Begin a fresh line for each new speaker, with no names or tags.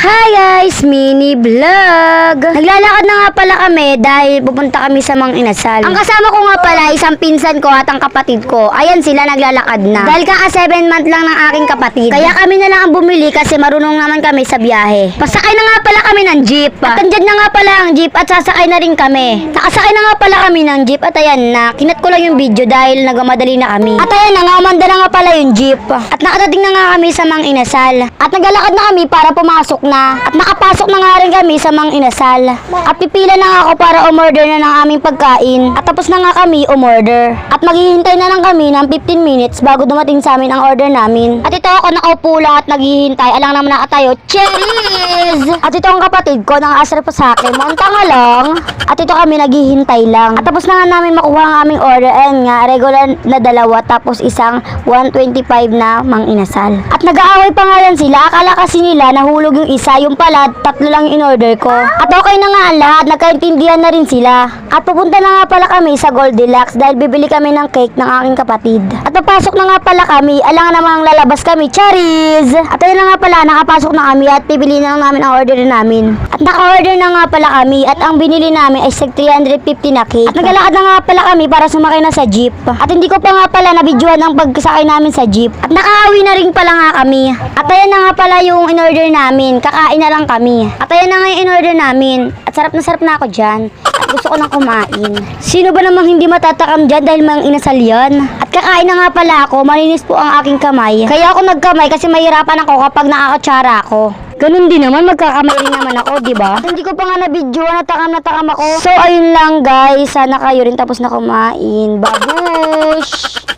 Hi guys! Mini vlog! Naglalakad na nga pala kami dahil pupunta kami sa Mang Inasal. Ang kasama ko nga pala, isang pinsan ko at ang kapatid ko. Ayan sila, naglalakad na. Dahil kaka 7 month lang ng aking kapatid. Kaya kami na lang ang bumili kasi marunong naman kami sa biyahe. Pasakay na nga pala kami ng jeep. At andyan na nga pala ang jeep at sasakay na rin kami. Nakasakay na nga pala kami ng jeep at ayan na. Kinat ko lang yung video dahil nagmamadali na kami. At ayan na nga, umanda na nga pala yung jeep. At nakadating na nga kami sa Mang Inasal. At naglalakad na kami para pumasok na. At nakapasok na nga rin kami sa Mang Inasal. At pipila na nga ako para umorder na ng aming pagkain. At tapos na nga kami umorder. At maghihintay na lang kami ng 15 minutes bago dumating sa amin ang order namin. At ito ako nakaupo lang at naghihintay. Alang naman nakatayo. Cheers! At ito ang kapatid ko nang asar pa sa akin. Monta nga lang. At ito kami naghihintay lang. At tapos na nga namin makuha ang aming order. Ayan nga, regular na dalawa tapos isang 125 na Mang Inasal. At nag-aaway pa nga yan sila. Akala kasi nila nahulog yung isa. Yung pala, tatlo lang in-order ko. At okay na nga ang lahat. Nagkaintindihan na rin sila. At pupunta na nga pala kami sa Goldilocks dahil bibili kami ng cake ng aking kapatid. At papasok na nga pala kami. Alangan namang lalabas kami. Charis! At ayun na nga pala, nakapasok na kami at bibili na lang namin ang order namin. At naka-order na nga pala kami at ang binili namin ay 350 na cake. At naglalakad na nga pala kami para sumakay na sa jeep. At hindi ko pa nga pala nabidyohan ang pagsakay namin sa jeep. At nakaawi na rin pala nga kami. At ayan na nga pala yung in-order namin. Kakain na lang kami. At ayan na nga yung in-order namin. At sarap na ako dyan. At gusto ko nang kumain. Sino ba namang hindi matatakam dyan dahil Mang Inasal yan? At kakain na nga pala ako. Malinis po ang aking kamay. Kaya ako nagkamay kasi mahirapan ako kapag nakakatsara ako. Ganun din naman, magkakamay rin naman ako, di ba? Hindi ko pa nga na-video, natakam ako. So, ayun lang guys. Sana kayo rin tapos na kumain. Babush!